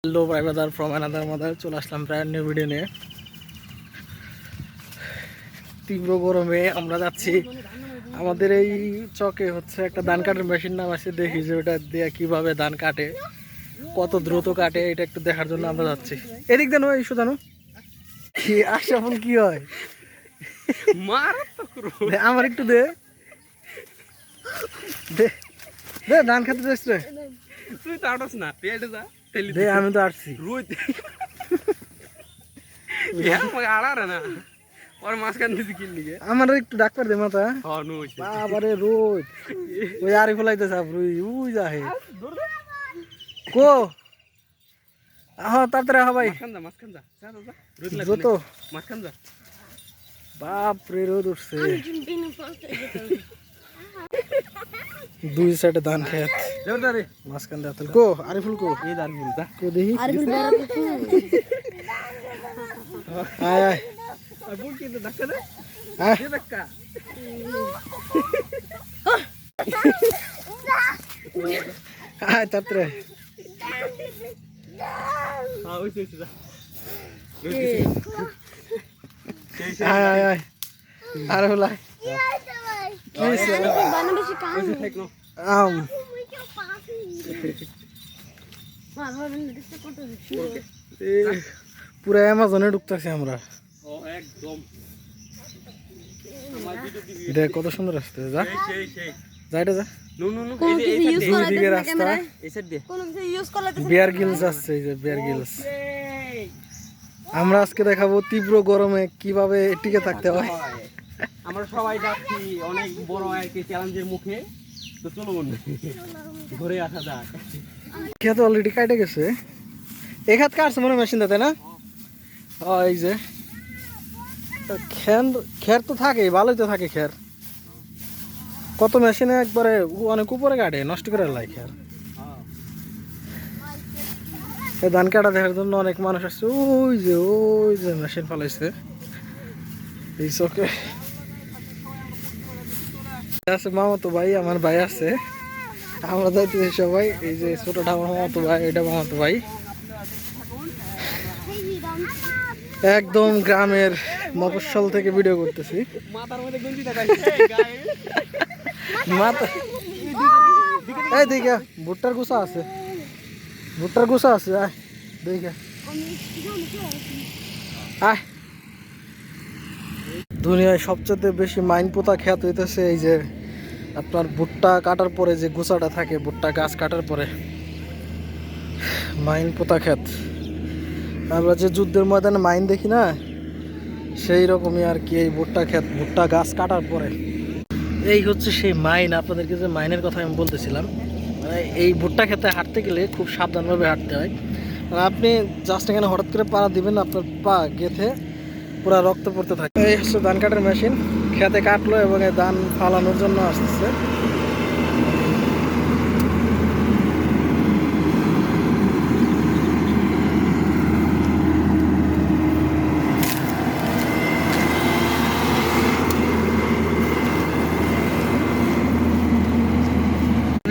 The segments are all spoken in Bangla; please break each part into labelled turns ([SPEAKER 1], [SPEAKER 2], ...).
[SPEAKER 1] হ্যালো ভাই ব্রাদার ফ্রম অ্যানাদার মাদার, চলে আসলাম ব্র্যান্ড নিউ ভিডিও নিয়ে। তীব্র গরমে আমরা যাচ্ছি। আমাদের এই চকে হচ্ছে একটা ধান কাটার মেশিন নাম আছে, দেখি যে ওটা দিয়ে কিভাবে ধান কাটে, কত দ্রুত কাটে, এটা একটু দেখার জন্য আমরা যাচ্ছি। এদিক দেন ওই ইস্যু জানো কি আশরাফুল কি হয় আমার একটু দে দে দে ধান খেতে যাস রে।
[SPEAKER 2] তুই তো আটস না, তুই এটা যা
[SPEAKER 1] দে আমি তো আসছি
[SPEAKER 2] রোজ আমাকে আড়ারে না ওর মাঝখান দিতে কিনলি গে
[SPEAKER 1] আমার একটু ডাক্তার দে মাথা
[SPEAKER 2] নুই
[SPEAKER 1] বাবারে রোজ ওই আরে ফলাইতে সাপ রুই উই যাহে কো আহ তাড়াতাড়ি আহ ভাই
[SPEAKER 2] মাঝখান যা
[SPEAKER 1] যত
[SPEAKER 2] মাঝখান যা
[SPEAKER 1] বাপ রে রোদ উঠছে। দুই সাইডে ধান খেত মাঝখান দিয়ে কো আরিফুল কো
[SPEAKER 2] এই দার বলতা
[SPEAKER 1] কো দেখি আয় আয়
[SPEAKER 2] আর বল কিন্তু ধাক্কা দে
[SPEAKER 1] আয়
[SPEAKER 2] দে ধাক্কা
[SPEAKER 1] আয় তাড়াতাড়ি
[SPEAKER 2] হ্যাঁ ওই সেই যা
[SPEAKER 1] আয় আয় আয় আরিফুল আয় আম পুরা অ্যামাজনে ঢুকতেছি আমরা।
[SPEAKER 2] ও একদম
[SPEAKER 1] এটা কত সুন্দর আসছে, যা যাইটা যা
[SPEAKER 2] নো নো নো
[SPEAKER 1] দুই দিকে রাস্তা।
[SPEAKER 2] এই সাইড দে
[SPEAKER 1] বিয়ার গিলস আসছে, এই যে বিয়ার গিলস। আমরা আজকে দেখাবো তীব্র গরমে কিভাবে টিকে থাকতে হয়।
[SPEAKER 2] আমরা সবাই যাচ্ছি অনেক বড় একটা চ্যালেঞ্জের মুখে, তো চলো বন্ধু ঘুরে আসা যাক।
[SPEAKER 1] খেত অলরেডি কাটে গেছে, এক হাত কাটছে মনে মেশিন তাই না? এই যে খের তো থাকে, ভালোই তো থাকে খের। কত মেশিনে একবারে অনেক উপরে কাটে, নষ্ট করে লাই খের। এই ধান কাটা দেখার জন্য অনেক মানুষ আসছে। ওই যে মেশিন ফালাইছে এই চকে আছে। মামাতো ভাই, আমার ভাই আছে, আমরা যাইতেছি সবাই। এই যে ছোটটা আমার মামাতো ভাই, এটা মামাতো ভাই। একদম গ্রামের মফস্বল থেকে ভিডিও করতেছি। মাথা এই দিকে ভুট্টার গুছা আছে, ভুট্টার গুছা আছে। আয় দেখে আয়। দুনিয়ায় সবচেয়ে বেশি মাইন পোতা খ্যাত হইতেছে এই যে আপনার ভুট্টা কাটার পরে যে গুছাটা থাকে, ভুট্টা গাছ কাটার পরে মাইন পোতা খ্যাত। আমরা যে যুদ্ধের ময়দানে মাইন দেখি না, সেই রকমই আর কি এই ভুট্টা ক্ষেত, ভুট্টা গাছ কাটার পরে। এই হচ্ছে সেই মাইন। আপনাদেরকে যে মাইনের কথা আমি বলতেছিলাম, মানে এই ভুট্টা ক্ষেতে হাঁটতে গেলে খুব সাবধানভাবে হাঁটতে হয়। মানে আপনি জাস্ট এখানে হঠাৎ করে পা দিবেন, আপনার পা গেঁথে পুরা রক্ত পড়তে থাকে। এই হচ্ছে ধান কাটার মেশিন, খেতে কাটলো এবং এই ধান ফালানোর জন্য আসতেছে।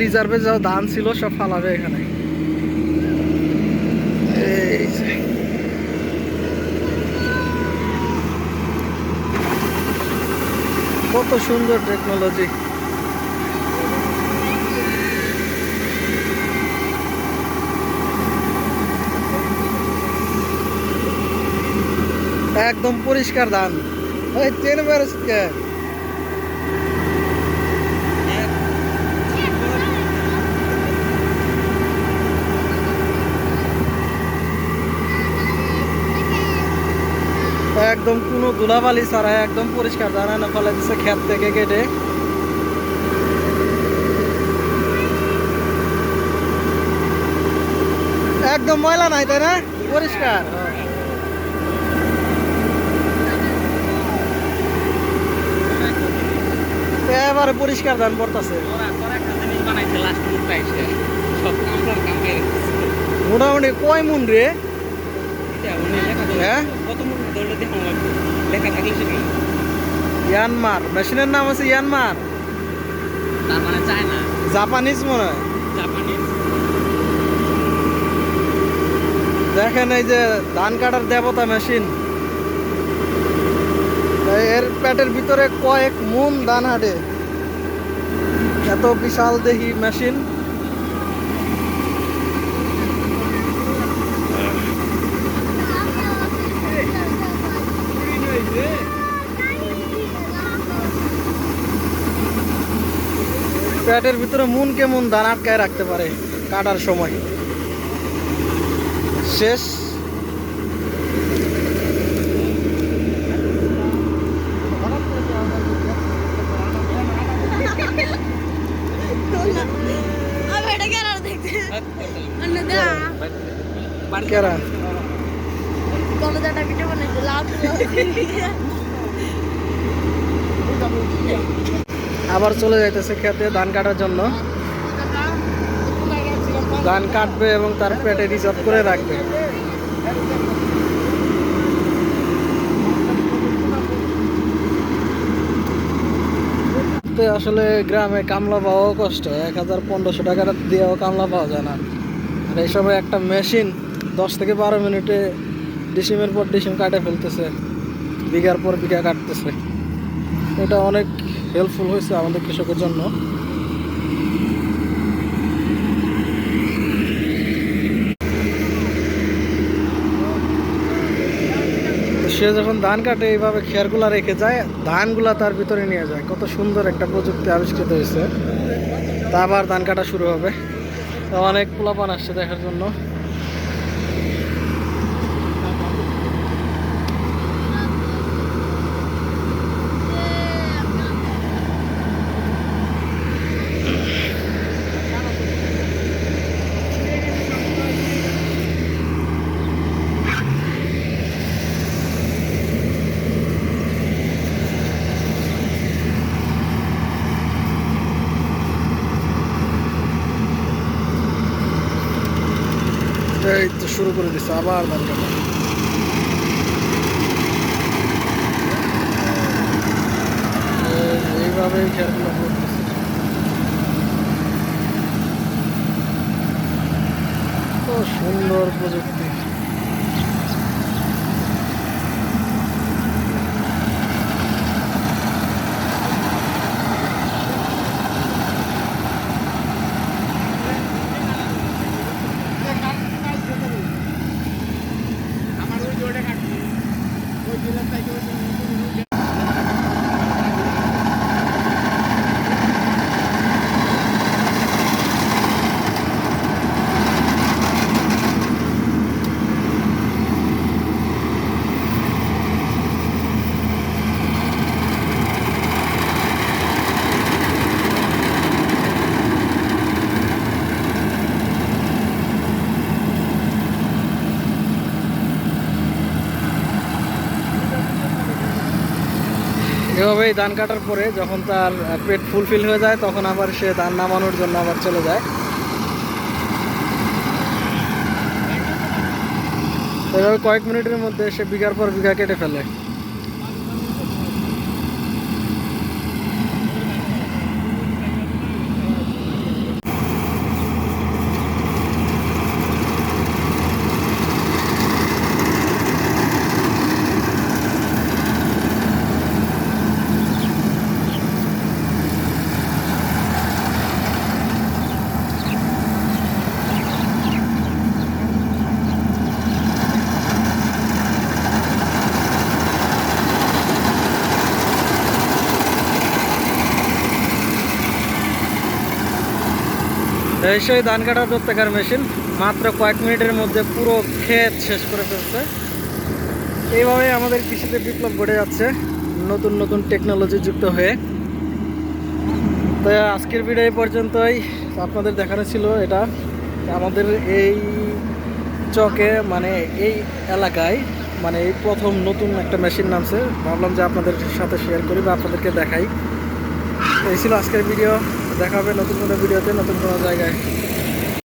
[SPEAKER 1] রিজার্ভে যা ধান ছিল সব ফালাবে এখানে। এই যে কত সুন্দর টেকনোলজি। একদম পরিষ্কার ধান। এই ট্রেন বেরোচ্ছে একদম কোনো ধুলাবালি ছাড়া একদম পরিষ্কার ধান না ফেলে দিচ্ছে ক্ষেত থেকে কেটে। একদম ময়লা নাই তাই না, পরিষ্কার। এবারে পরিষ্কার ধান পড়তেছে। মোটামুটি কয় মন রে? হ্যাঁ ইয়ানমার, মেশিনের নাম আছে ইয়ানমার।
[SPEAKER 2] তার মানে চায়না,
[SPEAKER 1] জাপানিজ মনে হয়,
[SPEAKER 2] জাপানিজ।
[SPEAKER 1] দেখেন এই যে ধান কাটার দেবতা মেশিন, এর পেটের ভিতরে কয়েক মন ধান হাঁটে, এত বিশাল দেহি মেশিন। পেটের ভিতরে মন কেমন ধান আটকায় রাখতে পারে কাটার সময়। শেষ। কেরা আবার চলে যাইতেছে খেতে ধান কাটার জন্য। ধান কাটবে এবং তার পেটে রিজার্ভ করে রাখবে। আসলে গ্রামে কামলা পাওয়াও কষ্ট, 1000-1500 টাকা দিয়েও কামলা পাওয়া যায় না। আর এই সময় একটা মেশিন 10 থেকে 12 মিনিটে ডিসিমের পর ডিসিম কাটে ফেলতেছে, বিঘার পর বিঘা কাটতেছে। এটা অনেক হেল্পফুল হয়েছে আমাদের কৃষকের জন্য। সে যখন ধান কাটে এইভাবে খেরগুলা রেখে যায়, ধানগুলা তার ভিতরে নিয়ে যায়। কত সুন্দর একটা প্রযুক্তি আবিষ্কৃত হয়েছে। তা আবার ধান কাটা শুরু হবে। তো অনেক পোলাপান আসছে দেখার জন্য। এই তো শুরু করে দিচ্ছে আবার ধান কাটা। এইভাবেই খেয়ারগুলো করতেছে। তো সুন্দর প্রযুক্তি। এভাবেই ধান কাটার পরে যখন তার পেট ফুলফিল হয়ে যায়, তখন আবার সে ধান নামানোর জন্য আবার চলে যায়। এভাবে কয়েক মিনিটের মধ্যে সে বিঘার পর বিঘা কেটে ফেলে। এই সেই ধান কাটার প্রত্যেকের মেশিন মাত্র কয়েক মিনিটের মধ্যে পুরো ক্ষেত শেষ করে ফেলছে। এইভাবে আমাদের কৃষিতে বিপ্লব ঘটে যাচ্ছে, নতুন নতুন টেকনোলজি যুক্ত হয়ে। তো আজকের ভিডিও এই পর্যন্তই। আপনাদের দেখানো ছিল এটা আমাদের এই চকে, মানে এই এলাকায়, মানে এই প্রথম নতুন একটা মেশিন নামছে। ভাবলাম যে আপনাদের সাথে শেয়ার করি বা আপনাদেরকে দেখাই। এই ছিল আজকের ভিডিও। দেখা হবে নতুন কোনো ভিডিওতে, নতুন কোনো জায়গায়।